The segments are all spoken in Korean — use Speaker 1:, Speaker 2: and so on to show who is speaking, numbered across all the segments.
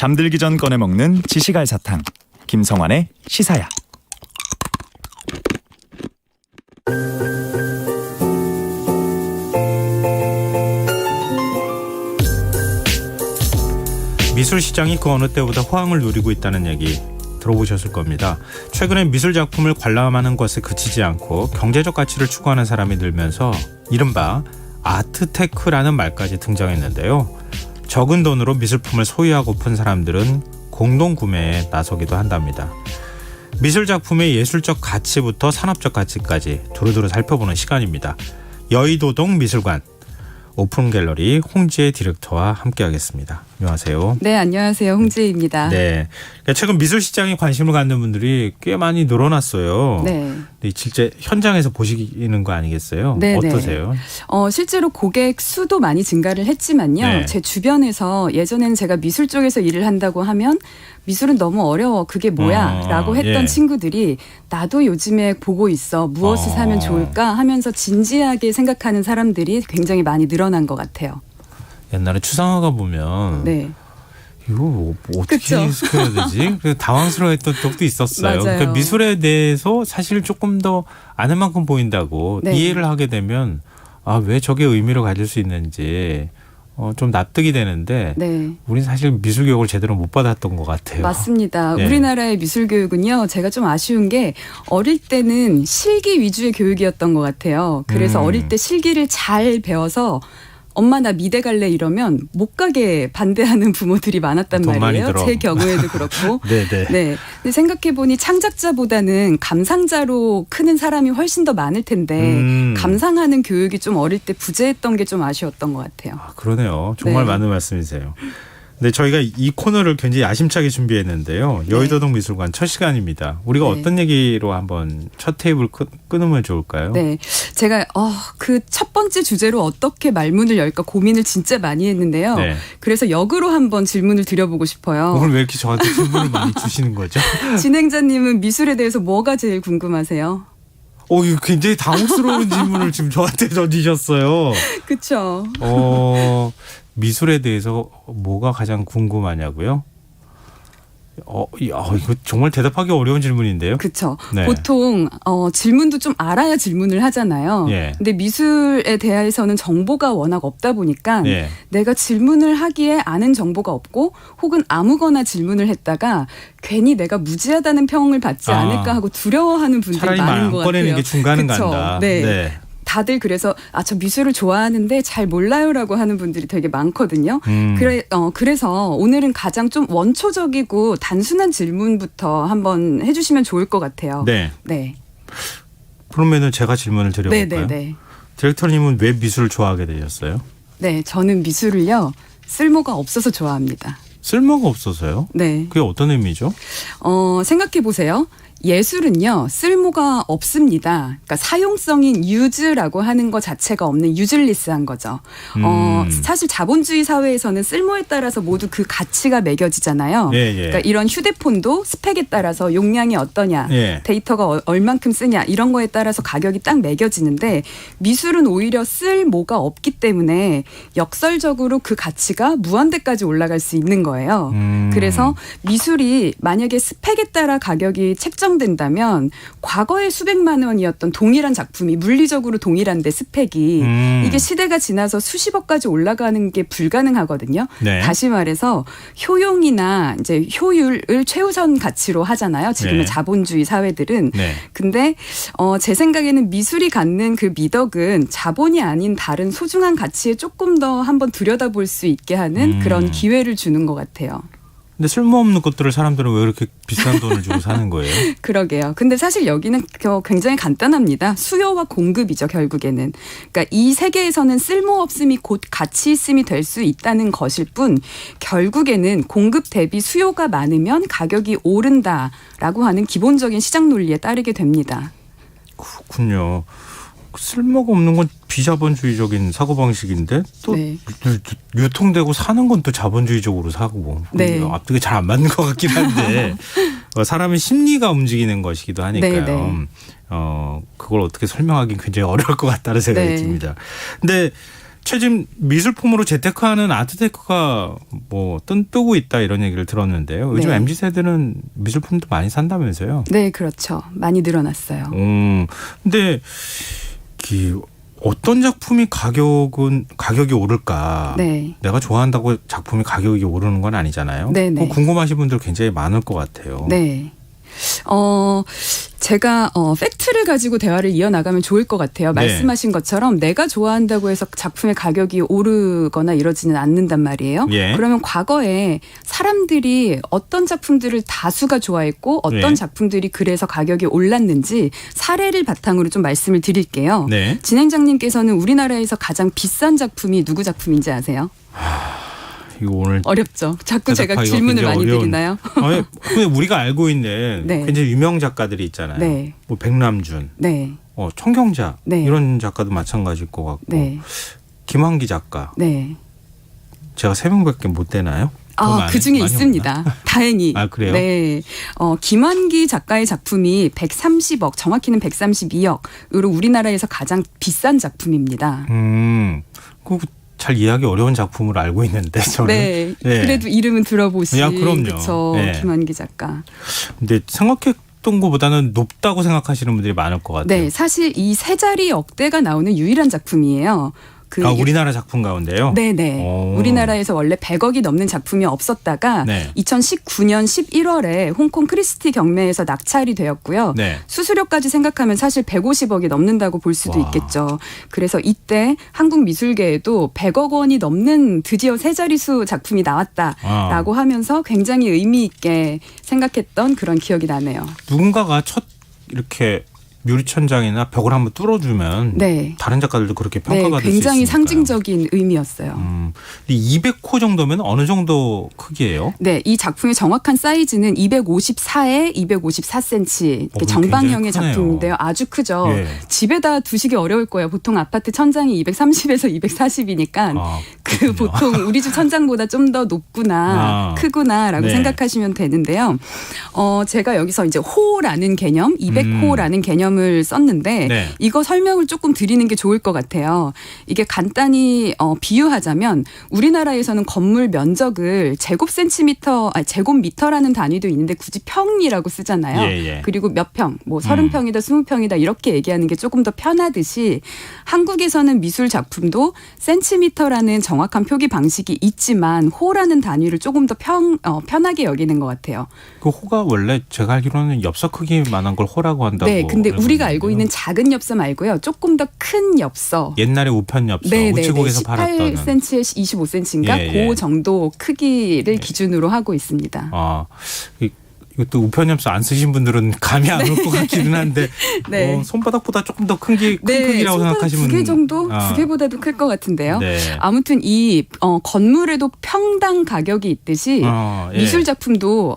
Speaker 1: 잠들기 전 꺼내 먹는 지시갈 사탕. 김성환의 시사야.
Speaker 2: 미술 시장이 그 어느 때보다 호황을 누리고 있다는 얘기 들어보셨을 겁니다. 최근에 미술 작품을 관람하는 것에 그치지 않고 경제적 가치를 추구하는 사람이 늘면서 이른바 아트테크라는 말까지 등장했는데요. 적은 돈으로 미술품을 소유하고픈 사람들은 공동 구매에 나서기도 한답니다. 미술 작품의 예술적 가치부터 산업적 가치까지 두루두루 살펴보는 시간입니다. 여의도동 미술관 오픈 갤러리 홍지혜 디렉터와 함께하겠습니다. 안녕하세요.
Speaker 3: 네, 안녕하세요. 홍지혜입니다.
Speaker 2: 네, 최근 미술 시장에 관심을 갖는 분들이 꽤 많이 늘어났어요.
Speaker 3: 네.
Speaker 2: 실제 현장에서 보시는 거 아니겠어요?
Speaker 3: 네,
Speaker 2: 어떠세요?
Speaker 3: 실제로 고객 수도 많이 증가를 했지만요.
Speaker 2: 네.
Speaker 3: 제 주변에서 예전에는 제가 미술 쪽에서 일을 한다고 하면 미술은 너무 어려워. 그게 뭐야? 라고 했던
Speaker 2: 예.
Speaker 3: 친구들이 나도 요즘에 보고 있어. 무엇을 사면 좋을까? 하면서 진지하게 생각하는 사람들이 굉장히 많이 늘어난 것 같아요.
Speaker 2: 옛날에 추상화가 보면
Speaker 3: 네.
Speaker 2: 이거 어떻게
Speaker 3: 그쵸?
Speaker 2: 해석해야 되지? 그래서 당황스러워했던 적도 있었어요.
Speaker 3: 맞아요.
Speaker 2: 그러니까 미술에 대해서 사실 조금 더 아는 만큼 보인다고
Speaker 3: 네.
Speaker 2: 이해를 하게 되면 왜 저게 의미를 가질 수 있는지 좀 납득이 되는데
Speaker 3: 네.
Speaker 2: 우린 사실 미술 교육을 제대로 못 받았던 것 같아요.
Speaker 3: 맞습니다.
Speaker 2: 네.
Speaker 3: 우리나라의 미술 교육은요. 제가 좀 아쉬운 게 어릴 때는 실기 위주의 교육이었던 것 같아요. 그래서 어릴 때 실기를 잘 배워서 엄마 나 미대 갈래 이러면 못 가게 반대하는 부모들이 많았단
Speaker 2: 돈 많이
Speaker 3: 말이에요.
Speaker 2: 들어.
Speaker 3: 제 경우에도 그렇고.
Speaker 2: 네네.
Speaker 3: 네. 근데 생각해보니 창작자보다는 감상자로 크는 사람이 훨씬 더 많을 텐데 감상하는 교육이 좀 어릴 때 부재했던 게 좀 아쉬웠던 것 같아요.
Speaker 2: 그러네요. 정말
Speaker 3: 네.
Speaker 2: 맞는 말씀이세요. 네, 저희가 이 코너를 굉장히 야심차게 준비했는데요. 여의도동 미술관 첫 시간입니다. 우리가
Speaker 3: 네.
Speaker 2: 어떤 얘기로 한번 첫 테이블 끊으면 좋을까요?
Speaker 3: 네. 제가 그 첫 번째 주제로 어떻게 말문을 열까 고민을 진짜 많이 했는데요.
Speaker 2: 네.
Speaker 3: 그래서 역으로 한번 질문을 드려보고 싶어요.
Speaker 2: 오늘 왜 이렇게 저한테 질문을 많이 주시는 거죠?
Speaker 3: 진행자님은 미술에 대해서 뭐가 제일 궁금하세요?
Speaker 2: 이거 굉장히 당혹스러운 질문을 지금 저한테 던지셨어요.
Speaker 3: 그렇죠.
Speaker 2: 미술에 대해서 뭐가 가장 궁금하냐고요? 이거 정말 대답하기 어려운 질문인데요.
Speaker 3: 그렇죠.
Speaker 2: 네.
Speaker 3: 보통 질문도 좀 알아야 질문을 하잖아요.
Speaker 2: 예.
Speaker 3: 근데 미술에 대해서는 정보가 워낙 없다 보니까
Speaker 2: 예.
Speaker 3: 내가 질문을 하기에 아는 정보가 없고 혹은 아무거나 질문을 했다가 괜히 내가 무지하다는 평을 받지 않을까 하고 두려워하는 분들이
Speaker 2: 차라리 말
Speaker 3: 많은
Speaker 2: 안
Speaker 3: 것 같아요.
Speaker 2: 꺼내는 게 중간은
Speaker 3: 그쵸?
Speaker 2: 간다.
Speaker 3: 네. 다들 그래서 저 미술을 좋아하는데 잘 몰라요라고 하는 분들이 되게 많거든요. 그래서 오늘은 가장 좀 원초적이고 단순한 질문부터 한번 해주시면 좋을 것 같아요.
Speaker 2: 네.
Speaker 3: 네.
Speaker 2: 그러면은 제가 질문을 드려볼까요?
Speaker 3: 네.
Speaker 2: 디렉터님은 왜 미술을 좋아하게 되셨어요?
Speaker 3: 네, 저는 미술을요 쓸모가 없어서 좋아합니다.
Speaker 2: 쓸모가 없어서요?
Speaker 3: 네.
Speaker 2: 그게 어떤 의미죠?
Speaker 3: 생각해 보세요. 예술은요 쓸모가 없습니다. 그러니까 사용성인 유즈라고 하는 것 자체가 없는 유즐리스한 거죠. 사실 자본주의 사회에서는 쓸모에 따라서 모두 그 가치가 매겨지잖아요.
Speaker 2: 예.
Speaker 3: 그러니까 이런 휴대폰도 스펙에 따라서 용량이 어떠냐,
Speaker 2: 예.
Speaker 3: 데이터가 얼만큼 쓰냐 이런 거에 따라서 가격이 딱 매겨지는데 미술은 오히려 쓸모가 없기 때문에 역설적으로 그 가치가 무한대까지 올라갈 수 있는 거예요. 그래서 미술이 만약에 스펙에 따라 가격이 책정된다면 과거에 수백만 원이었던 동일한 작품이 물리적으로 동일한데 스펙이 이게 시대가 지나서 수십억까지 올라가는 게 불가능하거든요.
Speaker 2: 네.
Speaker 3: 다시 말해서 효용이나 이제 효율을 최우선 가치로 하잖아요. 지금의
Speaker 2: 네.
Speaker 3: 자본주의 사회들은.
Speaker 2: 네.
Speaker 3: 근데 제 생각에는 미술이 갖는 그 미덕은 자본이 아닌 다른 소중한 가치에 조금 더 한번 들여다볼 수 있게 하는 그런 기회를 주는 것 같아요.
Speaker 2: 근데 쓸모없는 것들을 사람들은 왜 이렇게 비싼 돈을 주고 사는 거예요?
Speaker 3: 그러게요. 근데 사실 여기는 굉장히 간단합니다. 수요와 공급이죠, 결국에는. 그러니까 이 세계에서는 쓸모없음이 곧 가치 있음이 될 수 있다는 것일 뿐 결국에는 공급 대비 수요가 많으면 가격이 오른다라고 하는 기본적인 시장 논리에 따르게 됩니다.
Speaker 2: 그렇군요. 쓸모가 없는 건 비자본주의적인 사고방식인데 또
Speaker 3: 네.
Speaker 2: 유통되고 사는 건 또 자본주의적으로 사고
Speaker 3: 네.
Speaker 2: 앞뒤가 잘 안 맞는 것 같긴 한데 사람의 심리가 움직이는 것이기도 하니까요.
Speaker 3: 네.
Speaker 2: 그걸 어떻게 설명하기는 굉장히 어려울 것 같다는 생각이
Speaker 3: 네.
Speaker 2: 듭니다. 근데 최근 미술품으로 재테크하는 아트테크가 뭐 뜨고 있다 이런 얘기를 들었는데요. 요즘
Speaker 3: 네.
Speaker 2: MZ세대는 미술품도 많이 산다면서요?
Speaker 3: 네, 그렇죠. 많이 늘어났어요.
Speaker 2: 근데 어떤 작품이 가격이 오를까?
Speaker 3: 네.
Speaker 2: 내가 좋아한다고 작품이 가격이 오르는 건 아니잖아요.
Speaker 3: 네네.
Speaker 2: 궁금하신 분들 굉장히 많을 것 같아요.
Speaker 3: 네. 제가 팩트를 가지고 대화를 이어나가면 좋을 것 같아요.
Speaker 2: 네.
Speaker 3: 말씀하신 것처럼 내가 좋아한다고 해서 작품의 가격이 오르거나 이러지는 않는단 말이에요.
Speaker 2: 예.
Speaker 3: 그러면 과거에 사람들이 어떤 작품들을 다수가 좋아했고 어떤
Speaker 2: 예.
Speaker 3: 작품들이 그래서 가격이 올랐는지 사례를 바탕으로 좀 말씀을 드릴게요.
Speaker 2: 네.
Speaker 3: 진행장님께서는 우리나라에서 가장 비싼 작품이 누구 작품인지 아세요?
Speaker 2: 이거 오늘
Speaker 3: 어렵죠. 자꾸 제가
Speaker 2: 대답하기가
Speaker 3: 질문을
Speaker 2: 굉장히
Speaker 3: 많이
Speaker 2: 어려운-
Speaker 3: 드리나요?
Speaker 2: 근데 우리가 알고 있는
Speaker 3: 네.
Speaker 2: 굉장히 유명 작가들이 있잖아요.
Speaker 3: 네.
Speaker 2: 뭐 백남준,
Speaker 3: 네.
Speaker 2: 청경자
Speaker 3: 네.
Speaker 2: 이런 작가도 마찬가지일 것 같고
Speaker 3: 네.
Speaker 2: 김환기 작가
Speaker 3: 네.
Speaker 2: 제가 3명밖에 못 되나요? 더
Speaker 3: 그 중에
Speaker 2: 많이
Speaker 3: 있습니다.
Speaker 2: 없나?
Speaker 3: 다행히.
Speaker 2: 아, 그래요?
Speaker 3: 네. 김환기 작가의 작품이 130억, 정확히는 132억으로 우리나라에서 가장 비싼 작품입니다.
Speaker 2: 잘 이해하기 어려운 작품을 알고 있는데 저는.
Speaker 3: 네.
Speaker 2: 네.
Speaker 3: 그래도 이름은 들어보시.
Speaker 2: 야, 그럼요.
Speaker 3: 그렇죠.
Speaker 2: 네.
Speaker 3: 김환기 작가.
Speaker 2: 근데 생각했던 것보다는 높다고 생각하시는 분들이 많을 것 같아요.
Speaker 3: 네. 사실 이 세 자리 억대가 나오는 유일한 작품이에요.
Speaker 2: 우리나라 작품 가운데요?
Speaker 3: 네네.
Speaker 2: 오.
Speaker 3: 우리나라에서 원래 100억이 넘는 작품이 없었다가
Speaker 2: 네.
Speaker 3: 2019년 11월에 홍콩 크리스티 경매에서 낙찰이 되었고요.
Speaker 2: 네.
Speaker 3: 수수료까지 생각하면 사실 150억이 넘는다고 볼 수도
Speaker 2: 와.
Speaker 3: 있겠죠. 그래서 이때 한국 미술계에도 100억 원이 넘는 드디어 세 자릿수 작품이 나왔다라고 하면서 굉장히 의미 있게 생각했던 그런 기억이 나네요.
Speaker 2: 누군가가 첫 이렇게 유리천장이나 벽을 한번 뚫어주면
Speaker 3: 네.
Speaker 2: 다른 작가들도 그렇게
Speaker 3: 네,
Speaker 2: 평가가 될 수 있으니까요.
Speaker 3: 굉장히 상징적인 의미였어요.
Speaker 2: 200호 정도면 어느 정도 크기예요?
Speaker 3: 네, 이 작품의 정확한 사이즈는 254에 254cm 이렇게 정방형의
Speaker 2: 굉장히 크네요.
Speaker 3: 작품인데요. 아주 크죠.
Speaker 2: 예.
Speaker 3: 집에다 두시기 어려울 거예요. 보통 아파트 천장이 230에서 240이니까 그
Speaker 2: 그렇군요.
Speaker 3: 보통 우리 집 천장보다 좀 더 높구나, 크구나라고
Speaker 2: 네.
Speaker 3: 생각하시면 되는데요. 제가 여기서 이제 호라는 개념, 200호라는 개념을 썼는데
Speaker 2: 네.
Speaker 3: 이거 설명을 조금 드리는 게 좋을 것 같아요. 이게 간단히 비유하자면 우리나라에서는 건물 면적을 제곱미터라는 단위도 있는데 굳이 평이라고 쓰잖아요.
Speaker 2: 예, 예.
Speaker 3: 그리고 몇 평, 뭐 30평이다, 20평이다 이렇게 얘기하는 게 조금 더 편하듯이 한국에서는 미술 작품도 센티미터라는 정확한 표기 방식이 있지만 호라는 단위를 조금 더 편하게 여기는 것 같아요.
Speaker 2: 그 호가 원래 제가 알기로는 엽서 크기만한 걸 호라고 한다고.
Speaker 3: 네, 근데 우리가
Speaker 2: 있는데요.
Speaker 3: 알고 있는 작은 엽서 말고요. 조금 더 큰 엽서.
Speaker 2: 옛날에 우편 엽서 우체국에서 팔았던
Speaker 3: 18cm에 25cm인가
Speaker 2: 예, 예.
Speaker 3: 그 정도 크기를 기준으로 하고 있습니다.
Speaker 2: 이것도 우편 엽서 안 쓰신 분들은 감이 안 올 것 같기는 한데
Speaker 3: 네.
Speaker 2: 손바닥보다 조금 더 큰 크기라고 생각하시면
Speaker 3: 2개 정도? 2개보다도 클 것 같은데요.
Speaker 2: 네.
Speaker 3: 아무튼 이 건물에도 평당 가격이 있듯이
Speaker 2: 예.
Speaker 3: 미술 작품도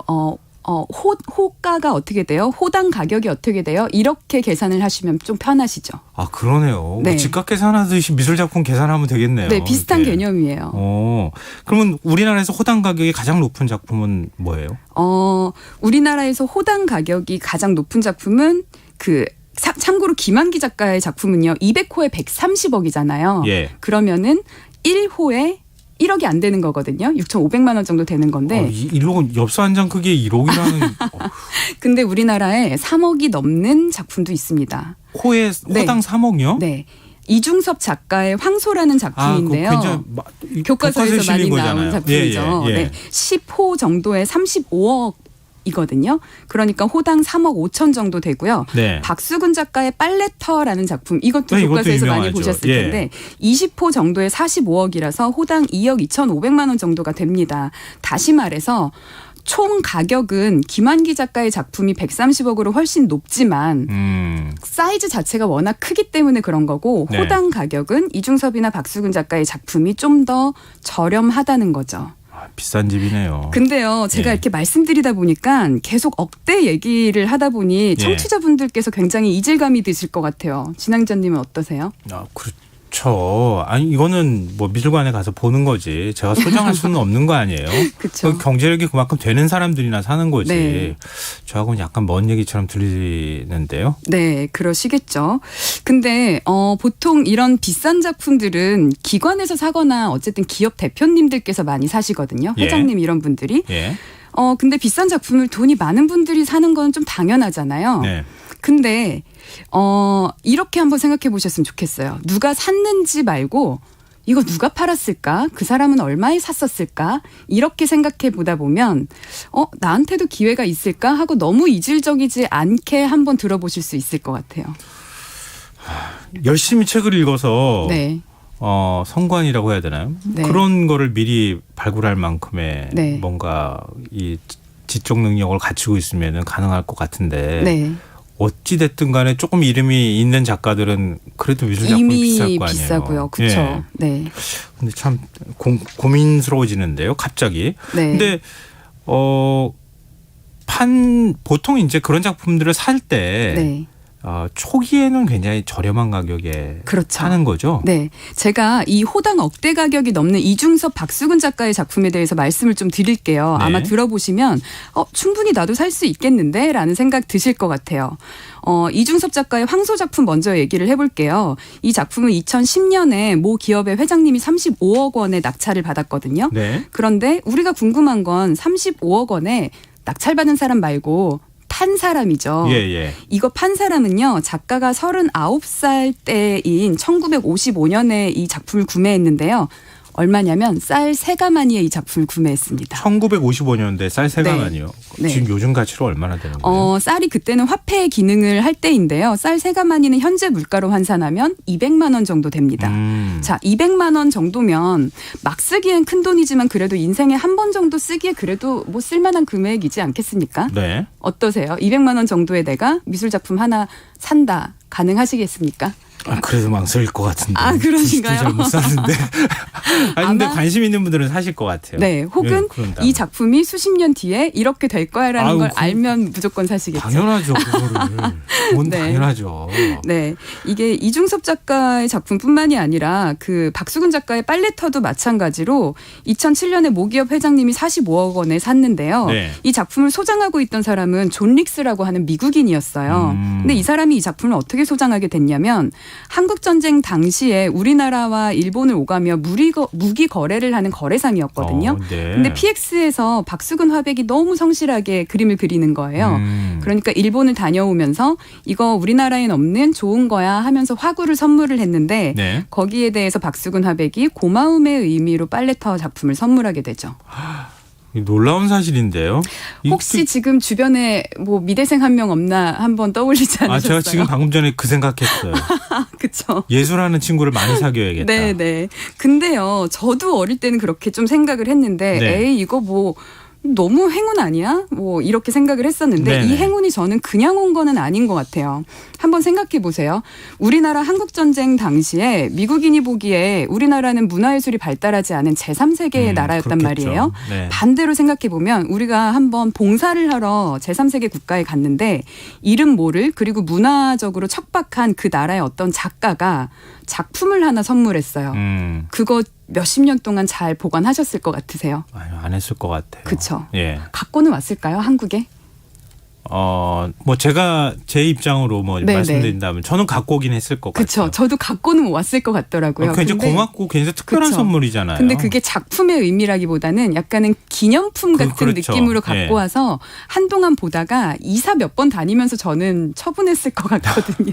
Speaker 3: 호가가 어떻게 돼요? 호당 가격이 어떻게 돼요? 이렇게 계산을 하시면 좀 편하시죠.
Speaker 2: 그러네요.
Speaker 3: 네.
Speaker 2: 집값 계산하듯이 미술 작품 계산하면 되겠네요.
Speaker 3: 네, 비슷한
Speaker 2: 이렇게.
Speaker 3: 개념이에요.
Speaker 2: 그러면 우리나라에서 호당 가격이 가장 높은 작품은 뭐예요?
Speaker 3: 우리나라에서 호당 가격이 가장 높은 작품은 참고로 김환기 작가의 작품은요. 200호에 130억이잖아요.
Speaker 2: 예.
Speaker 3: 그러면은 1호에 1억이 안 되는 거거든요. 6,500만 원 정도 되는 건데.
Speaker 2: 이런 엽서 한 장 크기에 1억이라는
Speaker 3: 근데 우리나라에 3억이 넘는 작품도 있습니다.
Speaker 2: 호당 3억이요?
Speaker 3: 네. 이중섭 작가의 황소라는 작품인데요.
Speaker 2: 굉장히
Speaker 3: 교과서에서 많이
Speaker 2: 실린
Speaker 3: 나온
Speaker 2: 거잖아요.
Speaker 3: 작품이죠.
Speaker 2: 예.
Speaker 3: 네. 10호 정도에 35억이거든요. 그러니까 호당 3억 5천 정도 되고요.
Speaker 2: 네.
Speaker 3: 박수근 작가의 빨래터라는 작품 이것도
Speaker 2: 네,
Speaker 3: 교과서에서
Speaker 2: 이것도
Speaker 3: 많이
Speaker 2: 유명하죠.
Speaker 3: 보셨을
Speaker 2: 예.
Speaker 3: 텐데 20호 정도에 45억이라서 호당 2억 2,500만 원 정도가 됩니다. 다시 말해서 총 가격은 김환기 작가의 작품이 130억으로 훨씬 높지만 사이즈 자체가 워낙 크기 때문에 그런 거고
Speaker 2: 네.
Speaker 3: 호당 가격은 이중섭이나 박수근 작가의 작품이 좀 더 저렴하다는 거죠.
Speaker 2: 비싼 집이네요.
Speaker 3: 근데요, 제가
Speaker 2: 예.
Speaker 3: 이렇게 말씀드리다 보니까 계속 억대 얘기를 하다 보니 청취자분들께서 굉장히 이질감이 드실 것 같아요. 진행자님은 어떠세요?
Speaker 2: 그렇죠. 아니 이거는 뭐 미술관에 가서 보는 거지. 제가 소장할 수는 없는 거 아니에요.
Speaker 3: 그쵸.
Speaker 2: 경제력이 그만큼 되는 사람들이나 사는 거지.
Speaker 3: 네.
Speaker 2: 저하고는 약간 먼 얘기처럼 들리는데요.
Speaker 3: 네, 그러시겠죠. 근데 보통 이런 비싼 작품들은 기관에서 사거나 어쨌든 기업 대표님들께서 많이 사시거든요.
Speaker 2: 예.
Speaker 3: 회장님 이런 분들이.
Speaker 2: 예.
Speaker 3: 근데 비싼 작품을 돈이 많은 분들이 사는 건 좀 당연하잖아요.
Speaker 2: 네.
Speaker 3: 근데 이렇게 한번 생각해 보셨으면 좋겠어요. 누가 샀는지 말고 이거 누가 팔았을까? 그 사람은 얼마에 샀었을까? 이렇게 생각해 보다 보면 나한테도 기회가 있을까? 하고 너무 이질적이지 않게 한번 들어보실 수 있을 것 같아요.
Speaker 2: 열심히 책을 읽어서
Speaker 3: 네.
Speaker 2: 성관이라고 해야 되나요?
Speaker 3: 네.
Speaker 2: 그런 거를 미리 발굴할 만큼의
Speaker 3: 네.
Speaker 2: 뭔가 이 지적 능력을 갖추고 있으면 가능할 것 같은데
Speaker 3: 네.
Speaker 2: 어찌 됐든 간에 조금 이름이 있는 작가들은 그래도 미술 작품이 비쌀
Speaker 3: 이미
Speaker 2: 거 아니에요.
Speaker 3: 비싸고요. 그렇죠.
Speaker 2: 예.
Speaker 3: 네.
Speaker 2: 근데 참 고민스러워지는데요. 갑자기.
Speaker 3: 네.
Speaker 2: 근데 보통 이제 그런 작품들을 살 때
Speaker 3: 네.
Speaker 2: 초기에는 굉장히 저렴한 가격에
Speaker 3: 그렇죠.
Speaker 2: 사는 거죠.
Speaker 3: 네. 제가 이 호당 억대 가격이 넘는 이중섭 박수근 작가의 작품에 대해서 말씀을 좀 드릴게요.
Speaker 2: 네.
Speaker 3: 아마 들어보시면 충분히 나도 살 수 있겠는데 라는 생각 드실 것 같아요. 이중섭 작가의 황소 작품 먼저 얘기를 해볼게요. 이 작품은 2010년에 모 기업의 회장님이 35억 원의 낙찰을 받았거든요.
Speaker 2: 네.
Speaker 3: 그런데 우리가 궁금한 건 35억 원에 낙찰받은 사람 말고 판 사람이죠.
Speaker 2: 예, 예.
Speaker 3: 이거 판 사람은요. 작가가 39살 때인 1955년에 이 작품을 구매했는데요. 얼마냐면 쌀 3가마니에 이 작품을 구매했습니다.
Speaker 2: 1955년대 쌀 3가마니요.
Speaker 3: 네.
Speaker 2: 지금 요즘 가치로 얼마나 되는 거예요?
Speaker 3: 쌀이 그때는 화폐의 기능을 할 때인데요. 쌀 3가마니는 현재 물가로 환산하면 200만 원 정도 됩니다. 자, 200만 원 정도면 막 쓰기엔 큰 돈이지만 그래도 인생에 한 번 정도 쓰기에 그래도 뭐 쓸만한 금액이지 않겠습니까?
Speaker 2: 네.
Speaker 3: 어떠세요? 200만 원 정도에 내가 미술 작품 하나 산다. 가능하시겠습니까?
Speaker 2: 그래도 망설일 것 같은데.
Speaker 3: 그러신가요?
Speaker 2: 잘못 샀는데. 근데
Speaker 3: 아마
Speaker 2: 관심 있는 분들은 사실 것 같아요.
Speaker 3: 네, 혹은
Speaker 2: 그런다면.
Speaker 3: 이 작품이 수십 년 뒤에 이렇게 될 거야라는
Speaker 2: 아유,
Speaker 3: 걸 알면 무조건 사시겠죠.
Speaker 2: 당연하죠, 그거를. 그건
Speaker 3: 네.
Speaker 2: 당연하죠.
Speaker 3: 네, 이게 이중섭 작가의 작품뿐만이 아니라 그 박수근 작가의 빨래터도 마찬가지로 2007년에 모기업 회장님이 45억 원에 샀는데요.
Speaker 2: 네.
Speaker 3: 이 작품을 소장하고 있던 사람은 존 릭스라고 하는 미국인이었어요. 근데 이 사람이 이 작품을 어떻게 소장하게 됐냐면 한국 전쟁 당시에 우리나라와 일본을 오가며 무기 거래를 하는 거래상이었거든요.
Speaker 2: 네.
Speaker 3: 근데 PX에서 박수근 화백이 너무 성실하게 그림을 그리는 거예요. 그러니까 일본을 다녀오면서 이거 우리나라엔 없는 좋은 거야 하면서 화구를 선물을 했는데
Speaker 2: 네.
Speaker 3: 거기에 대해서 박수근 화백이 고마움의 의미로 빨래터 작품을 선물하게 되죠.
Speaker 2: 놀라운 사실인데요.
Speaker 3: 혹시 지금 주변에 뭐 미대생 한 명 없나 한번 떠올리지 않으셨어요?
Speaker 2: 제가 지금 방금 전에 그 생각했어요.
Speaker 3: 그렇죠.
Speaker 2: 예술하는 친구를 많이 사귀어야겠다.
Speaker 3: 네네. 근데요, 저도 어릴 때는 그렇게 좀 생각을 했는데,
Speaker 2: 네.
Speaker 3: 에이 이거 뭐 너무 행운 아니야? 뭐 이렇게 생각을 했었는데
Speaker 2: 네네.
Speaker 3: 이 행운이 저는 그냥 온 거는 아닌 것 같아요. 한번 생각해 보세요. 우리나라 한국전쟁 당시에 미국인이 보기에 우리나라는 문화예술이 발달하지 않은 제3세계의 나라였단
Speaker 2: 그렇겠죠.
Speaker 3: 말이에요.
Speaker 2: 네.
Speaker 3: 반대로 생각해 보면 우리가 한번 봉사를 하러 제3세계 국가에 갔는데 이름 모를 그리고 문화적으로 척박한 그 나라의 어떤 작가가 작품을 하나 선물했어요. 그거 몇십 년 동안 잘 보관하셨을 것 같으세요?
Speaker 2: 아유, 안 했을 것 같아요.
Speaker 3: 그렇죠.
Speaker 2: 예.
Speaker 3: 갖고는 왔을까요, 한국에?
Speaker 2: 뭐 제가 제 입장으로 뭐
Speaker 3: 네,
Speaker 2: 말씀드린다면 저는 갖고 오긴 했을 것
Speaker 3: 그렇죠.
Speaker 2: 같아요.
Speaker 3: 저도 갖고는 왔을 것 같더라고요.
Speaker 2: 굉장히
Speaker 3: 근데
Speaker 2: 고맙고 굉장히 특별한
Speaker 3: 그쵸.
Speaker 2: 선물이잖아요.
Speaker 3: 근데 그게 작품의 의미라기보다는 약간은 기념품 같은
Speaker 2: 그렇죠.
Speaker 3: 느낌으로 갖고
Speaker 2: 예.
Speaker 3: 와서 한동안 보다가 이사 몇 번 다니면서 저는 처분했을 것 같거든요.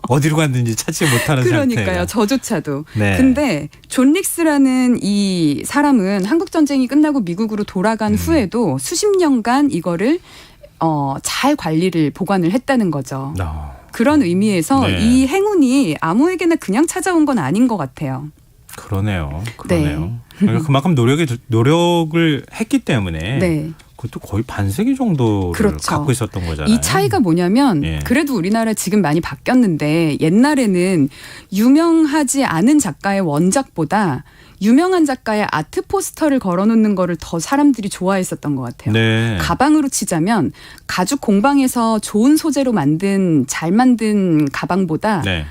Speaker 2: 어디로 갔는지 찾지 못하는
Speaker 3: 그러니까요.
Speaker 2: 상태가.
Speaker 3: 저조차도.
Speaker 2: 네.
Speaker 3: 근데 존 릭스라는 이 사람은 한국 전쟁이 끝나고 미국으로 돌아간 후에도 수십 년간 이거를 잘 관리를 보관을 했다는 거죠. 그런 의미에서
Speaker 2: 네.
Speaker 3: 이 행운이 아무에게나 그냥 찾아온 건 아닌 것 같아요.
Speaker 2: 그러네요.
Speaker 3: 네.
Speaker 2: 그러니까 그만큼 노력을 했기 때문에
Speaker 3: 네.
Speaker 2: 그것도 거의 반세기 정도를
Speaker 3: 그렇죠.
Speaker 2: 갖고 있었던 거잖아요.
Speaker 3: 이 차이가 뭐냐면
Speaker 2: 예.
Speaker 3: 그래도 우리나라 지금 많이 바뀌었는데 옛날에는 유명하지 않은 작가의 원작보다 유명한 작가의 아트 포스터를 걸어놓는 거를 더 사람들이 좋아했었던 것 같아요.
Speaker 2: 네.
Speaker 3: 가방으로 치자면 가죽 공방에서 좋은 소재로 잘 만든 가방보다
Speaker 2: 네.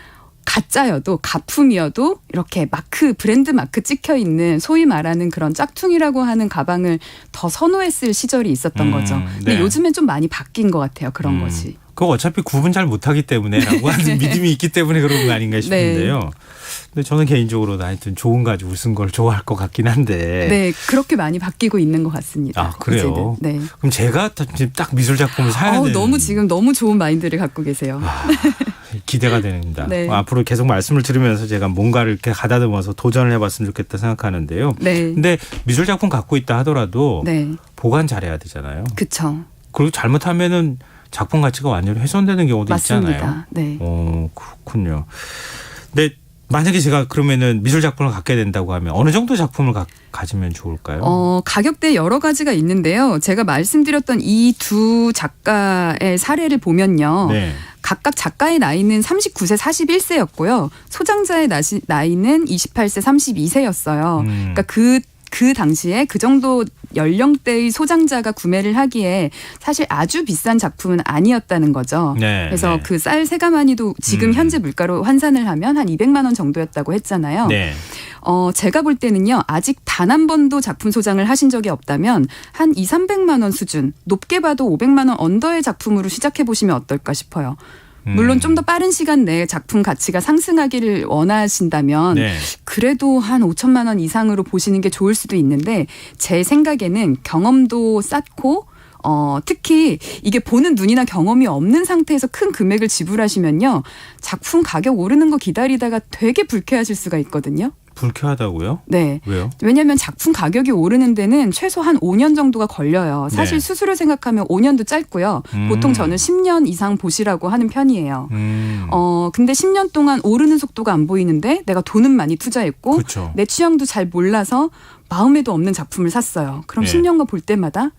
Speaker 3: 가짜여도 가품이어도 이렇게 마크 브랜드 마크 찍혀 있는 소위 말하는 그런 짝퉁이라고 하는 가방을 더 선호했을 시절이 있었던 거죠. 근데
Speaker 2: 네.
Speaker 3: 요즘엔 좀 많이 바뀐 것 같아요. 그런 것이.
Speaker 2: 그거 어차피 구분 잘 못하기 때문에라고 하는 믿음이 있기 때문에 그런 거 아닌가 싶은데요.
Speaker 3: 네.
Speaker 2: 근데 저는 개인적으로 하여튼 좋은 가죽을 쓴 걸 좋아할 것 같긴 한데.
Speaker 3: 네, 그렇게 많이 바뀌고 있는 것 같습니다.
Speaker 2: 아, 그래요?
Speaker 3: 이제는. 네.
Speaker 2: 그럼 제가 지금 딱 미술 작품을 사야 되는.
Speaker 3: 너무 좋은 마인드를 갖고 계세요.
Speaker 2: 기대가 됩니다.
Speaker 3: 네.
Speaker 2: 앞으로 계속 말씀을 들으면서 제가 뭔가를 이렇게 가다듬어서 도전을 해봤으면 좋겠다 생각하는데요.
Speaker 3: 네.
Speaker 2: 근데 미술 작품 갖고 있다 하더라도
Speaker 3: 네. 보관
Speaker 2: 잘해야 되잖아요.
Speaker 3: 그렇죠.
Speaker 2: 그리고 잘못하면은 작품 가치가 완전히 훼손되는 경우도
Speaker 3: 맞습니다.
Speaker 2: 있잖아요.
Speaker 3: 네.
Speaker 2: 그렇군요. 근데 만약에 제가 그러면은 미술 작품을 갖게 된다고 하면 어느 정도 작품을 가지면 좋을까요?
Speaker 3: 가격대 여러 가지가 있는데요. 제가 말씀드렸던 이 두 작가의 사례를 보면요.
Speaker 2: 네.
Speaker 3: 각각 작가의 나이는 39세, 41세였고요. 소장자의 나이는 28세, 32세였어요. 그러니까 그 당시에 그 정도 연령대의 소장자가 구매를 하기에 사실 아주 비싼 작품은 아니었다는 거죠.
Speaker 2: 네,
Speaker 3: 그래서
Speaker 2: 네.
Speaker 3: 그 쌀 세가마니도 지금 현재 물가로 환산을 하면 한 200만 원 정도였다고 했잖아요.
Speaker 2: 네.
Speaker 3: 제가 볼 때는요. 아직 단 한 번도 작품 소장을 하신 적이 없다면 한 200~300만 원 수준, 높게 봐도 500만 원 언더의 작품으로 시작해 보시면 어떨까 싶어요. 물론 좀 더 빠른 시간 내에 작품 가치가 상승하기를 원하신다면
Speaker 2: 네.
Speaker 3: 그래도 한 5천만 원 이상으로 보시는 게 좋을 수도 있는데 제 생각에는 경험도 쌓고 특히 이게 보는 눈이나 경험이 없는 상태에서 큰 금액을 지불하시면요. 작품 가격 오르는 거 기다리다가 되게 불쾌하실 수가 있거든요.
Speaker 2: 불쾌하다고요?
Speaker 3: 네.
Speaker 2: 왜요?
Speaker 3: 왜냐하면 작품 가격이 오르는 데는 최소 한 5년 정도가 걸려요. 사실
Speaker 2: 네.
Speaker 3: 수수료 생각하면 5년도 짧고요. 보통 저는 10년 이상 보시라고 하는 편이에요. 근데 10년 동안 오르는 속도가 안 보이는데 내가 돈은 많이 투자했고
Speaker 2: 그렇죠.
Speaker 3: 내 취향도 잘 몰라서 마음에도 없는 작품을 샀어요. 그럼
Speaker 2: 네.
Speaker 3: 10년간 볼 때마다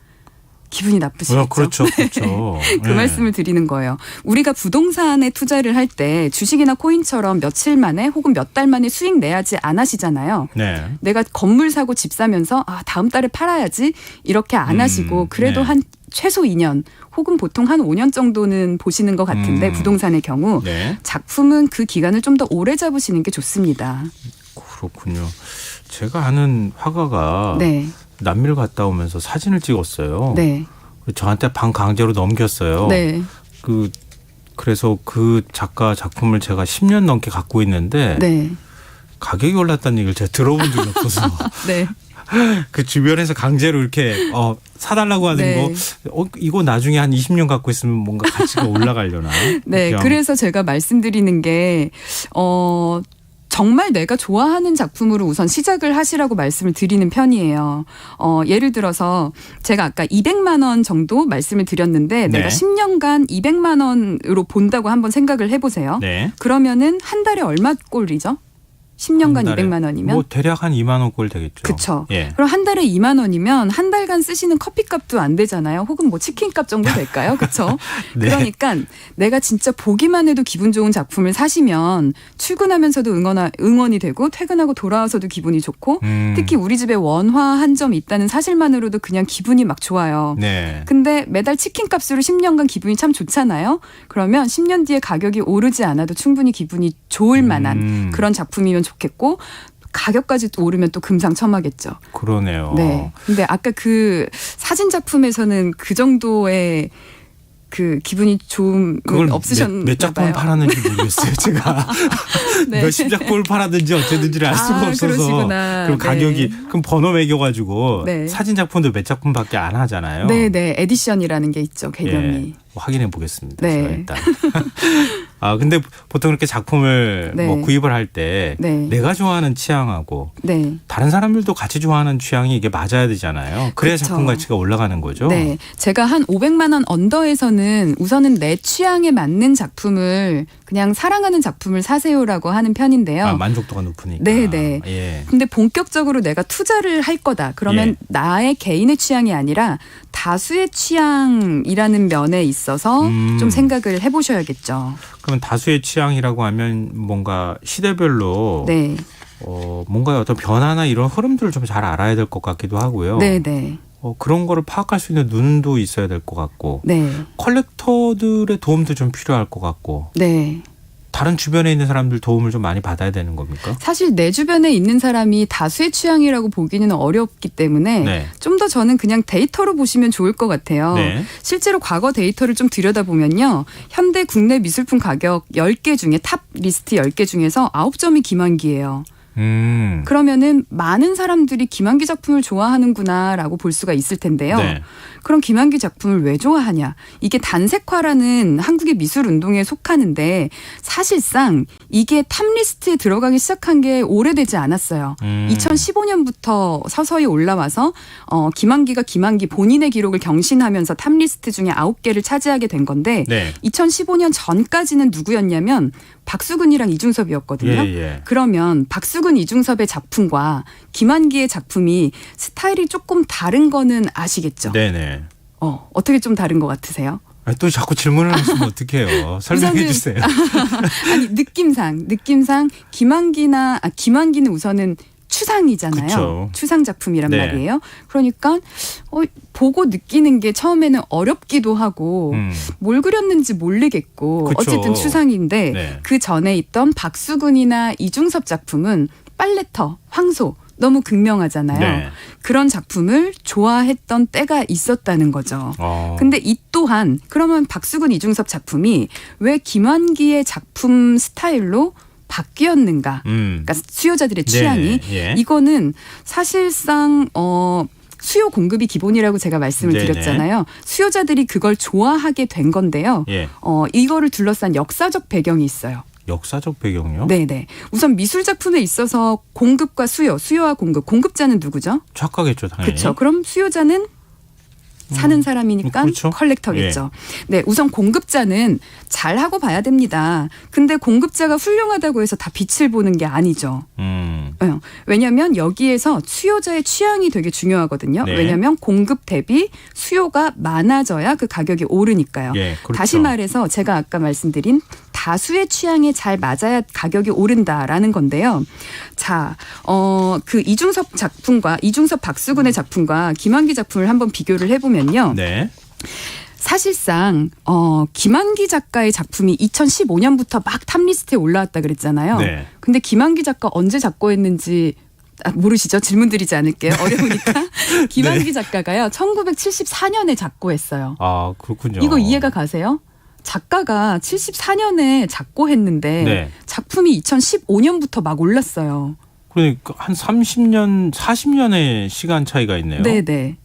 Speaker 3: 기분이 나쁘시겠죠.
Speaker 2: 그렇죠. 그렇죠.
Speaker 3: 그 말씀을 드리는 거예요. 우리가 부동산에 투자를 할 때 주식이나 코인처럼 며칠 만에 혹은 몇 달 만에 수익 내야지 안 하시잖아요.
Speaker 2: 네.
Speaker 3: 내가 건물 사고 집 사면서 다음 달에 팔아야지 이렇게 안 하시고 그래도
Speaker 2: 네.
Speaker 3: 한 최소 2년 혹은 보통 한 5년 정도는 보시는 것 같은데 부동산의 경우
Speaker 2: 네.
Speaker 3: 작품은 그 기간을 좀 더 오래 잡으시는 게 좋습니다.
Speaker 2: 그렇군요. 제가 아는 화가가
Speaker 3: 네.
Speaker 2: 남미를 갔다 오면서 사진을 찍었어요.
Speaker 3: 네.
Speaker 2: 저한테 방 강제로 넘겼어요.
Speaker 3: 네.
Speaker 2: 그래서 그 작가 작품을 제가 10년 넘게 갖고 있는데
Speaker 3: 네.
Speaker 2: 가격이 올랐다는 얘기를 제가 들어본 적이 없어서
Speaker 3: 네.
Speaker 2: 그 주변에서 강제로 이렇게 사달라고 하는
Speaker 3: 네.
Speaker 2: 거 이거 나중에 한 20년 갖고 있으면 뭔가 가치가 올라가려나.
Speaker 3: 네.
Speaker 2: 그냥.
Speaker 3: 그래서 제가 말씀드리는 게 정말 내가 좋아하는 작품으로 우선 시작을 하시라고 말씀을 드리는 편이에요. 예를 들어서 제가 아까 200만 원 정도 말씀을 드렸는데
Speaker 2: 네.
Speaker 3: 내가 10년간 200만 원으로 본다고 한번 생각을 해보세요.
Speaker 2: 네.
Speaker 3: 그러면은 한 달에 얼마 꼴이죠? 10년간
Speaker 2: 한 달에
Speaker 3: 200만 원이면?
Speaker 2: 뭐 대략 한 2만 원 꼴 되겠죠.
Speaker 3: 그렇죠.
Speaker 2: 예.
Speaker 3: 그럼 한 달에 2만 원이면 한 달간 쓰시는 커피값도 안 되잖아요. 혹은 뭐 치킨값 정도 될까요? 그렇죠?
Speaker 2: 네.
Speaker 3: 그러니까 내가 진짜 보기만 해도 기분 좋은 작품을 사시면 출근하면서도 응원이 되고 퇴근하고 돌아와서도 기분이 좋고 특히 우리 집에 원화 한 점 있다는 사실만으로도 그냥 기분이 막 좋아요.
Speaker 2: 네.
Speaker 3: 근데 매달 치킨값으로 10년간 기분이 참 좋잖아요. 그러면 10년 뒤에 가격이 오르지 않아도 충분히 기분이 좋을 만한 그런 작품이면 좋겠고 가격까지 오르면 또 금상첨화겠죠.
Speaker 2: 그러네요.
Speaker 3: 네. 근데 아까 그 사진 작품에서는 그 정도의 그 기분이 좋은
Speaker 2: 그걸
Speaker 3: 없으셨나
Speaker 2: 몇 작품을
Speaker 3: 봐요.
Speaker 2: 팔았는지 모르겠어요. 제가
Speaker 3: 네.
Speaker 2: 몇십 작품을 팔았는지 어쨌든지를 알 수가 없어서
Speaker 3: 그러시구나.
Speaker 2: 그럼
Speaker 3: 네.
Speaker 2: 가격이 그럼 번호 매겨가지고
Speaker 3: 네.
Speaker 2: 사진 작품도 몇 작품밖에 안 하잖아요.
Speaker 3: 네. 에디션이라는 게 있죠. 개념이.
Speaker 2: 예. 확인해 보겠습니다.
Speaker 3: 네.
Speaker 2: 제가 일단. 근데 보통 이렇게 작품을
Speaker 3: 네.
Speaker 2: 뭐 구입을 할 때
Speaker 3: 네.
Speaker 2: 내가 좋아하는 취향하고
Speaker 3: 네.
Speaker 2: 다른 사람들도 같이 좋아하는 취향이 이게 맞아야 되잖아요. 그래야
Speaker 3: 그쵸.
Speaker 2: 작품 가치가 올라가는 거죠.
Speaker 3: 네. 제가 한 500만 원 언더에서는 우선은 내 취향에 맞는 작품을 그냥 사랑하는 작품을 사세요라고 하는 편인데요.
Speaker 2: 만족도가 높으니까.
Speaker 3: 네네.
Speaker 2: 예.
Speaker 3: 근데 본격적으로 내가 투자를 할 거다. 그러면
Speaker 2: 예.
Speaker 3: 나의 개인의 취향이 아니라 다수의 취향이라는 면에 있어서 좀 생각을 해보셔야겠죠.
Speaker 2: 그러면 다수의 취향이라고 하면 뭔가 시대별로
Speaker 3: 네.
Speaker 2: 뭔가 어떤 변화나 이런 흐름들을 좀 잘 알아야 될 것 같기도 하고요.
Speaker 3: 네네.
Speaker 2: 그런 거를 파악할 수 있는 눈도 있어야 될 것 같고
Speaker 3: 네.
Speaker 2: 컬렉터들의 도움도 좀 필요할 것 같고
Speaker 3: 네.
Speaker 2: 다른 주변에 있는 사람들 도움을 좀 많이 받아야 되는 겁니까?
Speaker 3: 사실 내 주변에 있는 사람이 다수의 취향이라고 보기는 어렵기 때문에
Speaker 2: 네.
Speaker 3: 좀 더 저는 그냥 데이터로 보시면 좋을 것 같아요.
Speaker 2: 네.
Speaker 3: 실제로 과거 데이터를 좀 들여다보면요. 현대 국내 미술품 가격 10개 중에 탑 리스트 10개 중에서 9점이 김환기예요. 그러면은 많은 사람들이 김환기 작품을 좋아하는구나라고 볼 수가 있을 텐데요.
Speaker 2: 네.
Speaker 3: 그럼 김환기 작품을 왜 좋아하냐? 이게 단색화라는 한국의 미술 운동에 속하는데 사실상 이게 탑리스트에 들어가기 시작한 게 오래되지 않았어요. 2015년부터 서서히 올라와서 김환기가 김환기 본인의 기록을 경신하면서 탑리스트 중에 9개를 차지하게 된 건데
Speaker 2: 네.
Speaker 3: 2015년 전까지는 누구였냐면 박수근이랑 이중섭이었거든요.
Speaker 2: 예.
Speaker 3: 그러면 박수근, 이중섭의 작품과 김환기의 작품이 스타일이 조금 다른 거는 아시겠죠?
Speaker 2: 네네.
Speaker 3: 어떻게 좀 다른 것 같으세요?
Speaker 2: 아니, 또 자꾸 질문을 하시면 어떡해요. 설명해 주세요.
Speaker 3: 아니 느낌상 김환기는 우선은 추상이잖아요.
Speaker 2: 그쵸.
Speaker 3: 추상 작품이란
Speaker 2: 네.
Speaker 3: 말이에요. 그러니까 보고 느끼는 게 처음에는 어렵기도 하고 뭘 그렸는지 모르겠고
Speaker 2: 그쵸.
Speaker 3: 어쨌든 추상인데
Speaker 2: 네.
Speaker 3: 그 전에 있던 박수근이나 이중섭 작품은 빨래터, 황소 너무 극명하잖아요.
Speaker 2: 네.
Speaker 3: 그런 작품을 좋아했던 때가 있었다는 거죠. 근데 이 또한 그러면 박수근, 이중섭 작품이 왜 김환기의 작품 스타일로 바뀌었는가? 그러니까 수요자들의 취향이
Speaker 2: 예.
Speaker 3: 이거는 사실상 수요 공급이 기본이라고 제가 말씀을
Speaker 2: 네네.
Speaker 3: 드렸잖아요. 수요자들이 그걸 좋아하게 된 건데요.
Speaker 2: 예.
Speaker 3: 이거를 둘러싼 역사적 배경이 있어요.
Speaker 2: 역사적 배경요?
Speaker 3: 네네. 우선 미술 작품에 있어서 공급과 수요와 공급자는 누구죠?
Speaker 2: 작가겠죠, 당연히.
Speaker 3: 그렇죠. 그럼 수요자는 사는 사람이니까
Speaker 2: 그렇죠.
Speaker 3: 컬렉터겠죠. 네, 우선 공급자는 잘하고 봐야 됩니다. 근데 공급자가 훌륭하다고 해서 다 빛을 보는 게 아니죠. 왜냐하면 여기에서 수요자의 취향이 되게 중요하거든요.
Speaker 2: 네.
Speaker 3: 왜냐하면 공급 대비 수요가 많아져야 그 가격이 오르니까요.
Speaker 2: 예, 그렇죠.
Speaker 3: 다시 말해서 제가 아까 말씀드린 다수의 취향에 잘 맞아야 가격이 오른다라는 건데요. 자, 그 이중섭 박수근의 작품과 김환기 작품을 한번 비교를 해보면요.
Speaker 2: 네.
Speaker 3: 사실상 김환기 작가의 작품이 2015년부터 막 탑리스트에 올라왔다 그랬잖아요.
Speaker 2: 네.
Speaker 3: 근데 김환기 작가 언제 작고했는지 모르시죠? 질문 드리지 않을게요. 어려우니까. 김환기 작가가요. 1974년에 작고했어요.
Speaker 2: 아, 그렇군요.
Speaker 3: 이거 이해가 가세요? 작가가 74년에 작고했는데
Speaker 2: 네.
Speaker 3: 작품이 2015년부터 막 올랐어요.
Speaker 2: 그러니까 한 30년, 40년의 시간 차이가 있네요.
Speaker 3: 네네.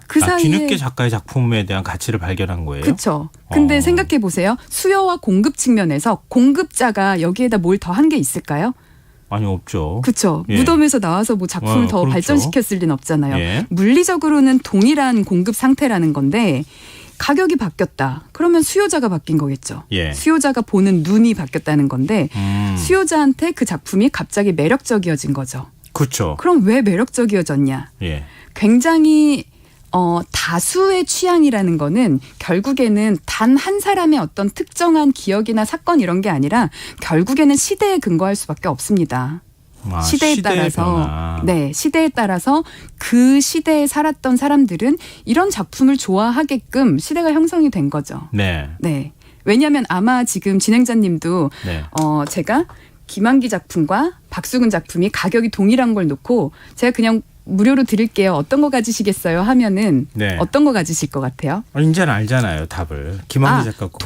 Speaker 3: 그 사이에
Speaker 2: 뒤늦게 작가의 작품에 대한 가치를 발견한 거예요.
Speaker 3: 그렇죠. 근데 생각해 보세요. 수요와 공급 측면에서 공급자가 여기에다 뭘 더 한 게 있을까요?
Speaker 2: 아니, 없죠.
Speaker 3: 그렇죠.
Speaker 2: 예.
Speaker 3: 무덤에서 나와서 뭐 작품을 더
Speaker 2: 그렇죠.
Speaker 3: 발전시켰을 리는 없잖아요.
Speaker 2: 예.
Speaker 3: 물리적으로는 동일한 공급 상태라는 건데 가격이 바뀌었다. 그러면 수요자가 바뀐 거겠죠.
Speaker 2: 예.
Speaker 3: 수요자가 보는 눈이 바뀌었다는 건데 수요자한테 그 작품이 갑자기 매력적이어진 거죠.
Speaker 2: 그렇죠.
Speaker 3: 그럼 왜 매력적이어졌냐?
Speaker 2: 예.
Speaker 3: 굉장히 다수의 취향이라는 거는 결국에는 단 한 사람의 어떤 특정한 기억이나 사건 이런 게 아니라 결국에는 시대에 근거할 수밖에 없습니다. 시대에 따라서
Speaker 2: 변화.
Speaker 3: 네, 시대에 따라서 그 시대에 살았던 사람들은 이런 작품을 좋아하게끔 시대가 형성이 된 거죠.
Speaker 2: 네.
Speaker 3: 네. 왜냐하면 아마 지금 진행자님도
Speaker 2: 네.
Speaker 3: 제가 김환기 작품과 박수근 작품이 가격이 동일한 걸 놓고 제가 그냥 무료로 드릴게요. 어떤 거 가지시겠어요? 하면은
Speaker 2: 네.
Speaker 3: 어떤 거 가지실 것 같아요?
Speaker 2: 이제는 알잖아요, 답을. 김환기 작가 거.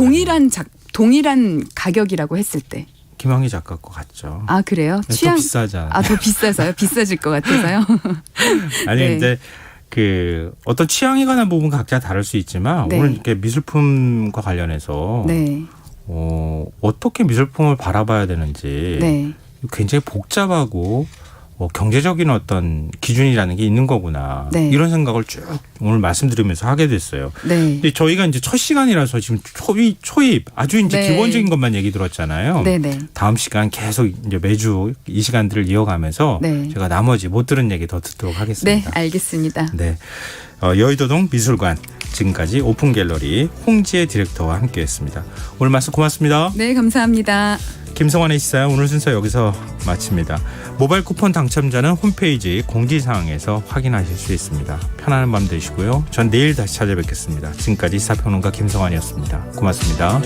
Speaker 3: 동일한 가격이라고 했을 때.
Speaker 2: 김환기 작가 거 같죠.
Speaker 3: 아, 그래요?
Speaker 2: 더 비싸잖아요.
Speaker 3: 더 비싸서요? 비싸질 것 같아서요?
Speaker 2: 아니,
Speaker 3: 네.
Speaker 2: 이제 어떤 취향에 관한 부분 각자 다를 수 있지만
Speaker 3: 네.
Speaker 2: 오늘 이렇게 미술품과 관련해서
Speaker 3: 네.
Speaker 2: 어떻게 미술품을 바라봐야 되는지
Speaker 3: 네.
Speaker 2: 굉장히 복잡하고 경제적인 어떤 기준이라는 게 있는 거구나.
Speaker 3: 네.
Speaker 2: 이런 생각을 쭉 오늘 말씀드리면서 하게 됐어요.
Speaker 3: 네.
Speaker 2: 근데 저희가 이제 첫 시간이라서 지금 초입 아주 이제
Speaker 3: 네.
Speaker 2: 기본적인 것만 얘기 들었잖아요.
Speaker 3: 네네.
Speaker 2: 다음 시간 계속 이제 매주 이 시간들을 이어가면서
Speaker 3: 네.
Speaker 2: 제가 나머지 못 들은 얘기 더 듣도록
Speaker 3: 네,
Speaker 2: 하겠습니다.
Speaker 3: 알겠습니다.
Speaker 2: 네. 여의도동 미술관 지금까지 오픈갤러리 홍지혜 디렉터와 함께했습니다. 오늘 말씀 고맙습니다.
Speaker 3: 네, 감사합니다.
Speaker 2: 김성환의 시사야 오늘 순서 여기서 마칩니다. 모바일 쿠폰 당첨자는 홈페이지 공지사항에서 확인하실 수 있습니다. 편안한 밤 되시고요. 전 내일 다시 찾아뵙겠습니다. 지금까지 시사평론가 김성환이었습니다. 고맙습니다.